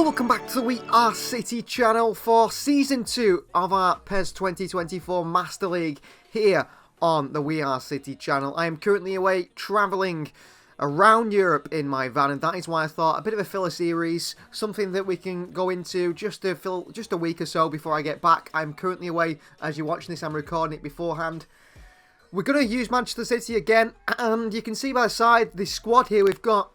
Hello, welcome back to the We Are City channel for Season 2 of our PES 2024 Master League here on the We Are City channel. I am currently away travelling around Europe in my van, and that is why I thought a bit of a filler series, something that we can go into just to fill just a week or so before I get back. I'm currently away. As you're watching this, I'm recording it beforehand. We're going to use Manchester City again, and you can see by the side, the squad here we've got.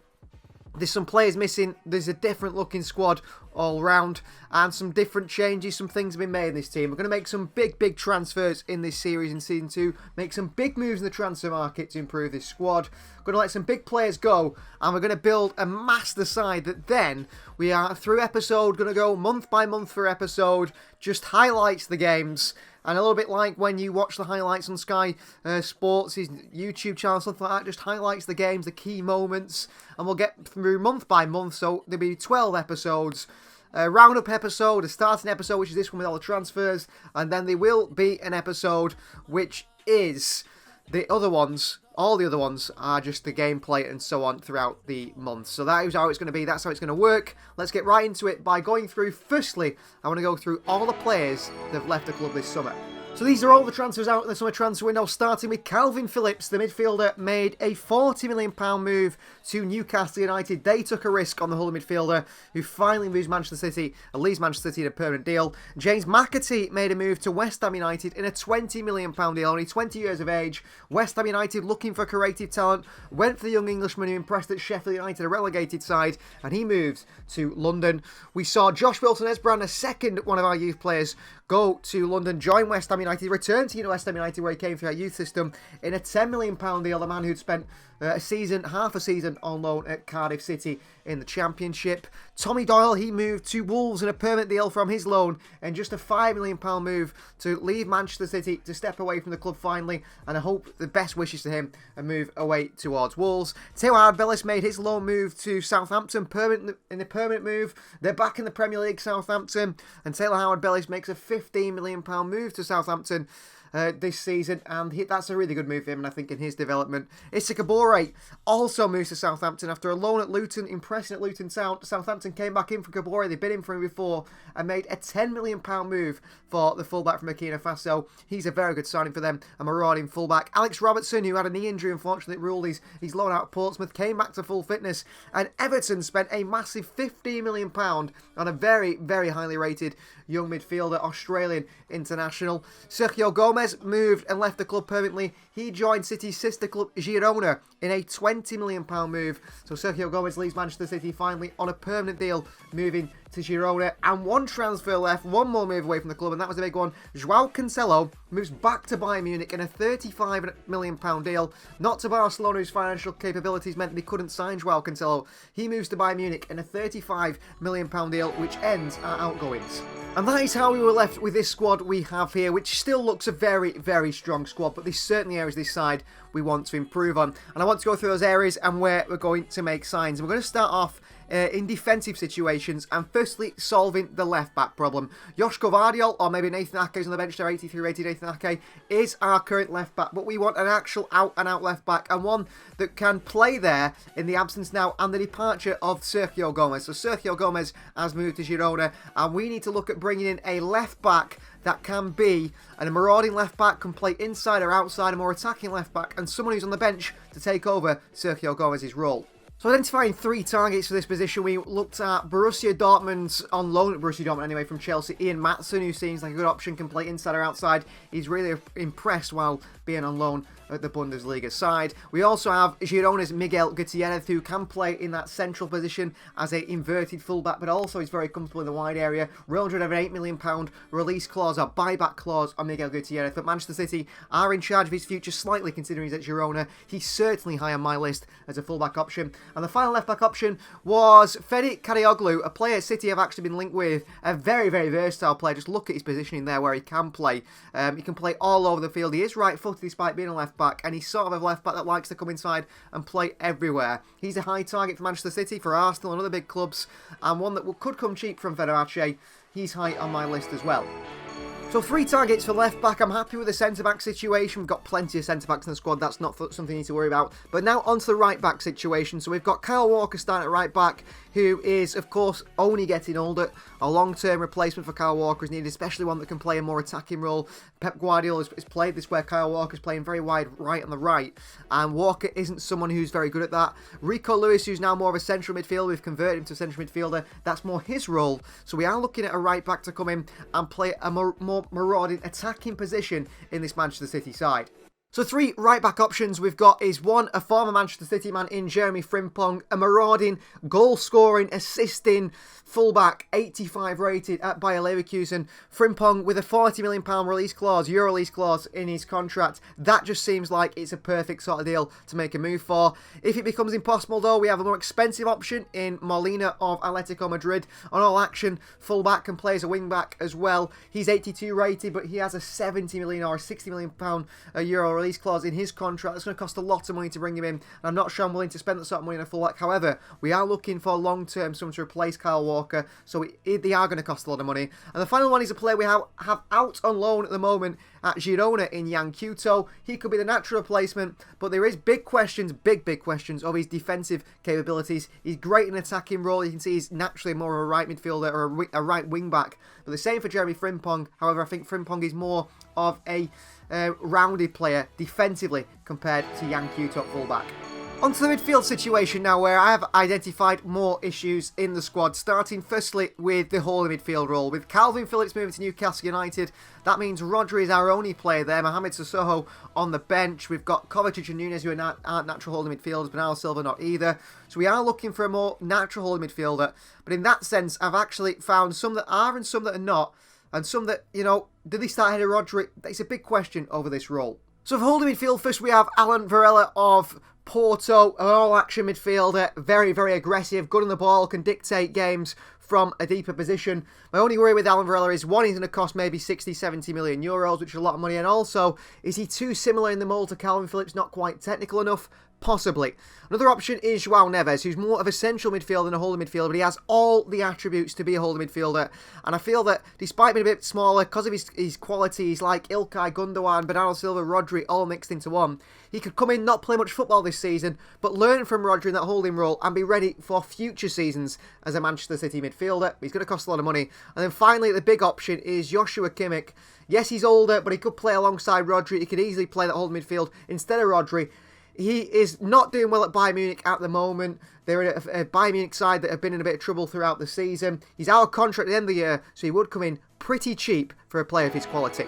There's some players missing, there's a different looking squad all round, and some different changes, some things have been made in this team. We're going to make some big transfers in this series in Season 2, make some big moves in the transfer market to improve this squad. We're going to let some big players go, and we're going to build a master side that then we are, through episode, going to go month by month for episode, just highlights the games. And a little bit like when you watch the highlights on Sky Sports, his YouTube channel, something like that, just highlights the games, the key moments, and we'll get through month by month, so there'll be 12 episodes, a roundup episode, a starting episode, which is this one with all the transfers, and then there will be an episode which is the other ones. All the other ones are just the gameplay and so on throughout the month. So that is how it's going to be. That's how it's going to work. Let's get right into it by going through, firstly, I want to go through all the players that have left the club this summer. So these are all the transfers out in the summer transfer window, starting with Calvin Phillips. The midfielder made a £40 million move to Newcastle United. They took a risk on the Hull midfielder, who finally leaves Manchester City in a permanent deal. James McAtee made a move to West Ham United in a £20 million deal, only 20 years of age. West Ham United looking for creative talent, went for the young Englishman who impressed at Sheffield United, a relegated side, and he moved to London. We saw Josh Wilson-Esbrand, a second one of our youth players, go to London, join West Ham United, return to West Ham United where he came through our youth system in a £10 million deal. The man who'd spent half a season on loan at Cardiff City in the Championship. Tommy Doyle, he moved to Wolves in a permanent deal from his loan, and just a £5 million move to leave Manchester City, to step away from the club finally, and I hope the best wishes to him and move away towards Wolves. Taylor Howard-Bellis made his loan move to Southampton in a permanent move. They're back in the Premier League, Southampton, and Taylor Howard-Bellis makes a £15 million move to Southampton this season, and that's a really good move for him, and I think in his development. Issa Kabore also moves to Southampton after a loan at Luton, impressing at Luton Town. Southampton came back in for Kabore, they've been in for him before, and made a £10 million move for the fullback from Burkina Faso. He's a very good signing for them, a marauding fullback. Alex Robertson, who had a knee injury, unfortunately, ruled his loan out at Portsmouth, came back to full fitness, and Everton spent a massive £15 million on a very highly rated young midfielder, Australian international. Sergio Gomez moved and left the club permanently. He joined City's sister club Girona in a £20 million move. So Sergio Gomez leaves Manchester City finally on a permanent deal, moving to Girona. And one transfer left, one more move away from the club, and that was the big one. Joao Cancelo moves back to Bayern Munich in a £35 million deal. Not to Barcelona, whose financial capabilities meant they couldn't sign Joao Cancelo. He moves to Bayern Munich in a £35 million deal, which ends our outgoings. And that is how we were left with this squad we have here, which still looks a very strong squad, but there's certainly areas this side we want to improve on. And I want to go through those areas and where we're going to make signs. And we're going to start off in defensive situations, and firstly solving the left back problem. Joško Vardiol, or maybe Nathan Ake is on the bench there, 83 rated Nathan Ake, is our current left back, but we want an actual out and out left back, and one that can play there in the absence now and the departure of Sergio Gomez. So Sergio Gomez has moved to Girona, and we need to look at bringing in a left back that can be a marauding left back, can play inside or outside, a more attacking left back, and someone who's on the bench to take over Sergio Gomez's role. So identifying 3 targets for this position, we looked at Borussia Dortmund, on loan at Borussia Dortmund anyway, from Chelsea, Ian Maatsen, who seems like a good option, can play inside or outside. He's really impressed while being on loan at the Bundesliga side. We also have Girona's Miguel Gutierrez, who can play in that central position as a inverted fullback, but also is very comfortable in the wide area. Real Madrid have an £8 million release clause or buyback clause on Miguel Gutierrez, but Manchester City are in charge of his future slightly, considering he's at Girona. He's certainly high on my list as a fullback option. And the final left back option was Ferit Karaoglu, a player City have actually been linked with, a very versatile player. Just look at his positioning there where he can play. He can play all over the field. He is right-footed despite being a left back, and he's sort of a left back that likes to come inside and play everywhere. He's a high target for Manchester City, for Arsenal and other big clubs, and one that could come cheap from Fenerbahce. He's high on my list as well. So So 3 targets for left back. I'm happy with the centre back situation. We've got plenty of centre backs in the squad. That's not something you need to worry about. But now onto the right back situation. So we've got Kyle Walker starting at right back, who is, of course, only getting older. A long-term replacement for Kyle Walker is needed, especially one that can play a more attacking role. Pep Guardiola has played this where Kyle Walker's playing very wide right on the right, and Walker isn't someone who's very good at that. Rico Lewis, who's now more of a central midfielder, we've converted him to a central midfielder. That's more his role. So we are looking at a right back to come in and play a more marauding attacking position in this Manchester City side. So 3 right-back options we've got is 1, a former Manchester City man in Jeremy Frimpong, a marauding, goal-scoring, assisting fullback, 85 rated at Bayer Leverkusen. Frimpong with a £40 million release clause, Euro release clause in his contract. That just seems like it's a perfect sort of deal to make a move for. If it becomes impossible though, we have a more expensive option in Molina of Atletico Madrid. On all action, fullback and plays a wing-back as well. He's 82 rated, but he has a 70 million or a £60 million Euro release clause in his contract. It's going to cost a lot of money to bring him in, and I'm not sure I'm willing to spend that sort of money on a fullback. However, we are looking for long-term someone to replace Kyle Walker, so they are going to cost a lot of money. And the final one is a player we have out on loan at the moment at Girona in Yan Couto. He could be the natural replacement, but there is big questions of his defensive capabilities. He's great in an attacking role. You can see he's naturally more of a right midfielder or a right wing back. But the same for Jeremy Frimpong. However, I think Frimpong is more of a rounded player defensively compared to Yan Couto at fullback. Onto the midfield situation now, where I have identified more issues in the squad, starting firstly with the holding midfield role. With Calvin Phillips moving to Newcastle United, that means Rodri is our only player there. Mohamed Sissoko on the bench. We've got Kovacic and Nunes, who aren't natural holding midfielders, Bernardo Silva not either. So we are looking for a more natural holding midfielder. But in that sense, I've actually found some that are and some that are not. And some that, you know, do they start ahead of Rodri? It's a big question over this role. So for holding midfield, first we have Alan Varela of Porto, an all-action midfielder, very, very aggressive, good on the ball, can dictate games from a deeper position. My only worry with Alan Varela is, one, he's going to cost maybe 60-70 million euros, which is a lot of money, and also, is he too similar in the mould to Calvin Phillips, not quite technical enough? Possibly. Another option is João Neves, who's more of a central midfielder than a holding midfielder, but he has all the attributes to be a holding midfielder. And I feel that despite being a bit smaller, because of his qualities like Ilkay Gundogan, Bernardo Silva, Rodri, all mixed into one, he could come in, not play much football this season, but learn from Rodri in that holding role and be ready for future seasons as a Manchester City midfielder. He's going to cost a lot of money. And then finally, the big option is Joshua Kimmich. Yes, he's older, but he could play alongside Rodri. He could easily play that holding midfield instead of Rodri. He is not doing well at Bayern Munich at the moment. They're a Bayern Munich side that have been in a bit of trouble throughout the season. He's out of contract at the end of the year, so he would come in pretty cheap for a player of his quality.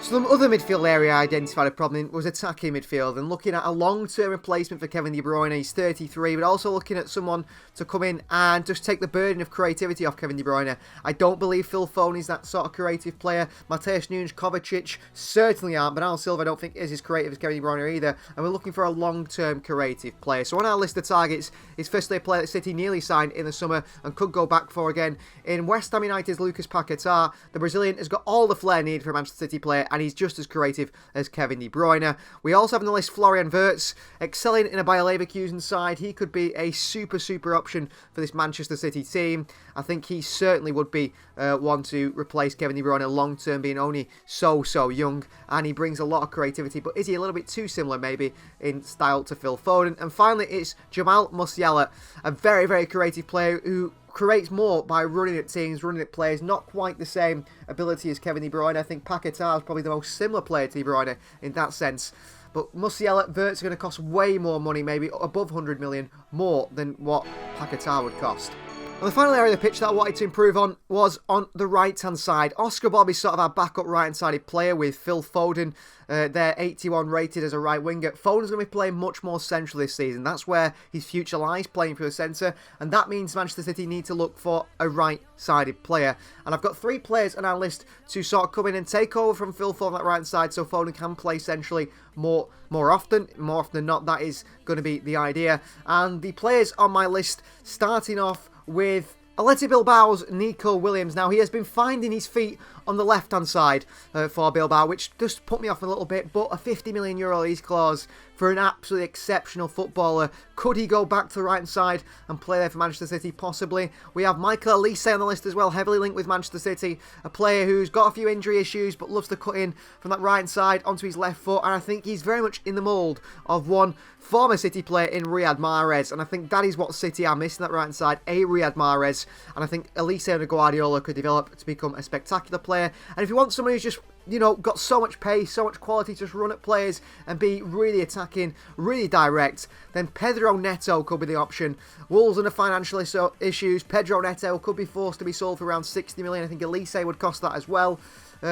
Some other midfield area I identified a problem in was attacking midfield, and looking at a long-term replacement for Kevin De Bruyne. He's 33, but also looking at someone to come in and just take the burden of creativity off Kevin De Bruyne. I don't believe Phil Foden is that sort of creative player. Matheus Nunes, Kovacic certainly aren't, but Bernardo Silva I don't think is as creative as Kevin De Bruyne either, and we're looking for a long-term creative player. So on our list of targets is firstly a player that City nearly signed in the summer and could go back for again. In West Ham United's Lucas Paquetá, the Brazilian has got all the flair needed for a Manchester City player, and he's just as creative as Kevin De Bruyne. We also have on the list Florian Wirtz, excelling in a Bayer Leverkusen side. He could be a super option for this Manchester City team. I think he certainly would be one to replace Kevin De Bruyne long term, being only so young, and he brings a lot of creativity, but is he a little bit too similar maybe in style to Phil Foden? And finally, it's Jamal Musiala, a very creative player who creates more by running at teams, running at players. Not quite the same ability as Kevin De Bruyne. I think Paquetá is probably the most similar player to De Bruyne in that sense. But Musiala, Wirtz are going to cost way more money, maybe above 100 million more than what Paquetá would cost. And the final area of the pitch that I wanted to improve on was on the right-hand side. Oscar Bobb is sort of our backup right-hand-sided player with Phil Foden. They're 81 rated as a right winger. Foden's going to be playing much more central this season. That's where his future lies, playing through the centre. And that means Manchester City need to look for a right-sided player. And I've got 3 players on our list to sort of come in and take over from Phil Foden on that right-hand side, so Foden can play centrally more often. More often than not, that is going to be the idea. And the players on my list, starting off with Athletic Bilbao's Nico Williams. Now, he has been finding his feet on the left-hand side for Bilbao, which just put me off a little bit, but a €50 million release clause for an absolutely exceptional footballer. Could he go back to the right-hand side and play there for Manchester City? Possibly. We have Michael Elise on the list as well, heavily linked with Manchester City. A player who's got a few injury issues but loves to cut in from that right-hand side onto his left foot. And I think he's very much in the mould of one former City player in Riyad Mahrez. And I think that is what City are missing, that right-hand side, a Riyad Mahrez. And I think Elise under Guardiola could develop to become a spectacular player. And if you want someone who's just, you know, got so much pace, so much quality to just run at players and be really attacking, really direct, then Pedro Neto could be the option. Wolves under financial issues. Pedro Neto could be forced to be sold for around 60 million. I think Elise would cost that as well.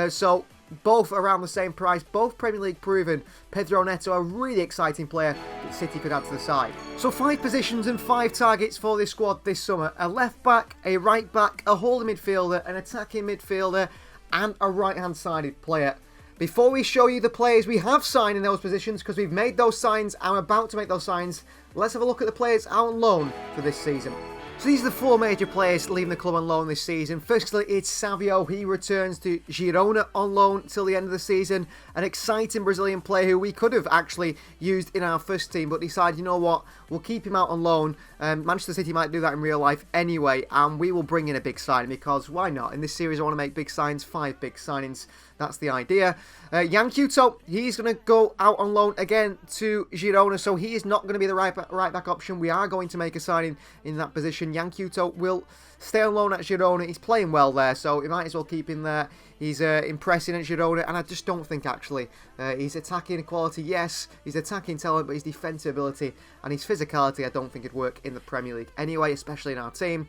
So both around the same price, both Premier League proven. Pedro Neto, a really exciting player that City could add to the side. So 5 positions and 5 targets for this squad this summer. A left back, a right back, a holding midfielder, an attacking midfielder, and a right-hand-sided player. Before we show you the players we have signed in those positions, because we've made those signs, I'm about to make those signs, let's have a look at the players out on loan for this season. So these are the 4 major players leaving the club on loan this season. Firstly, it's Savio. He returns to Girona on loan till the end of the season. An exciting Brazilian player who we could have actually used in our first team, but decided, you know what, we'll keep him out on loan. Manchester City might do that in real life anyway, and we will bring in a big signing, because why not? In this series, I want to make big signs, 5 big signings. That's the idea. Yan Couto, he's going to go out on loan again to Girona, so he is not going to be the right back option. We are going to make a signing in that position. Yan Couto will stay on loan at Girona. He's playing well there, so we might as well keep him there. He's impressing at Girona, and I just don't think, actually, his attacking quality, yes, his attacking talent, but his defensive ability and his physicality, I don't think it'd work in the Premier League anyway, especially in our team.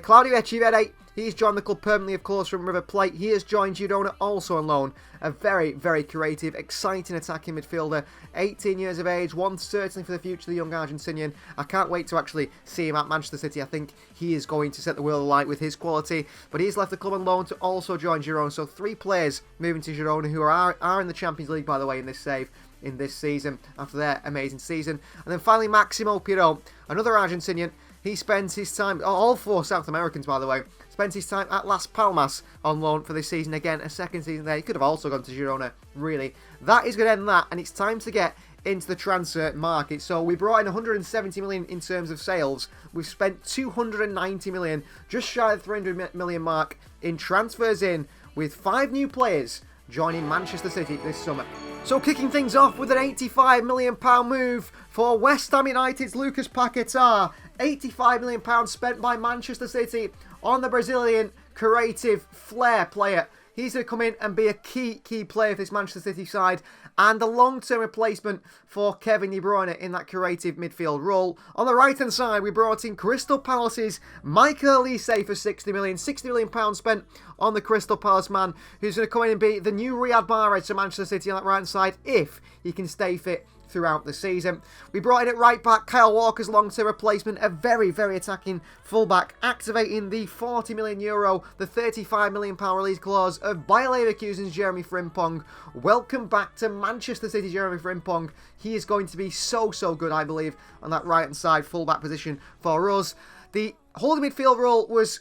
Claudio Echeverri, he's joined the club permanently, of course, from River Plate. He has joined Girona, also on loan. A very, very creative, exciting attacking midfielder. 18 years of age, one certainly for the future, the young Argentinian. I can't wait to actually see him at Manchester City. I think he is going to set the world alight with his quality. But he's left the club on loan to also join Girona. So 3 players moving to Girona who are in the Champions League, by the way, in this save in this season after their amazing season. And then finally, Maximo Pirot, another Argentinian. He spends his time, all 4 South Americans, by the way, spends his time at Las Palmas on loan for this season. Again, a second season there. He could have also gone to Girona, really. That is going to end that, and it's time to get into the transfer market. So we brought in 170 million in terms of sales. We've spent 290 million, just shy of the 300 million mark in transfers in, with 5 new players joining Manchester City this summer. So kicking things off with an £85 million move for West Ham United's Lucas Paquetá. £85 million spent by Manchester City on the Brazilian creative flair player. He's going to come in and be a key player for this Manchester City side, and the long-term replacement for Kevin De Bruyne in that creative midfield role. On the right-hand side, we brought in Crystal Palace's Michael Elise for £60 million. £60 million spent on the Crystal Palace man, who's going to come in and be the new Riyad Mahrez to Manchester City on that right-hand side, if he can stay fit throughout the season. We brought in at right back Kyle Walker's long-term replacement, a very, very attacking fullback, activating the €40 million, the £35 million release clause of Bayer Leverkusen's Jeremy Frimpong. Welcome back to Manchester City, Jeremy Frimpong. He is going to be so good, I believe, on that right-hand side fullback position for us. The holding midfield role was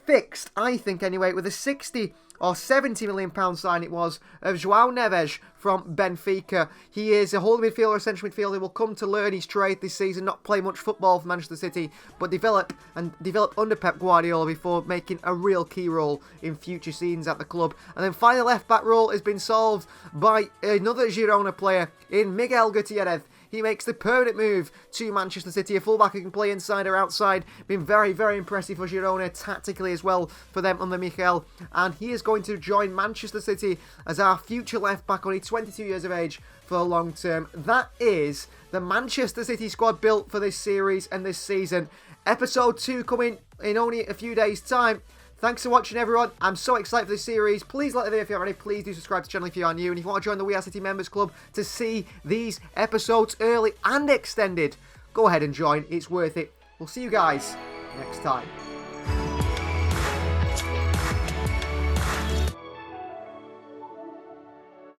fixed, I think anyway, with a 60 or £70 million sign it was, of João Neves from Benfica. He is a holding midfielder, a central midfielder, will come to learn his trade this season, not play much football for Manchester City, but develop under Pep Guardiola before making a real key role in future seasons at the club. And then finally, left back role has been solved by another Girona player in Miguel Gutierrez. He makes the permanent move to Manchester City, a fullback who can play inside or outside. Been very, very impressive for Girona, tactically as well for them under Mikel. And he is going to join Manchester City as our future left back, only 22 years of age, for the long term. That is the Manchester City squad built for this series and this season. Episode 2 coming in only a few days' time. Thanks for watching, everyone. I'm so excited for this series. Please like the video if you haven't already. Please do subscribe to the channel if you are new. And if you want to join the We Are City Members Club to see these episodes early and extended, go ahead and join. It's worth it. We'll see you guys next time.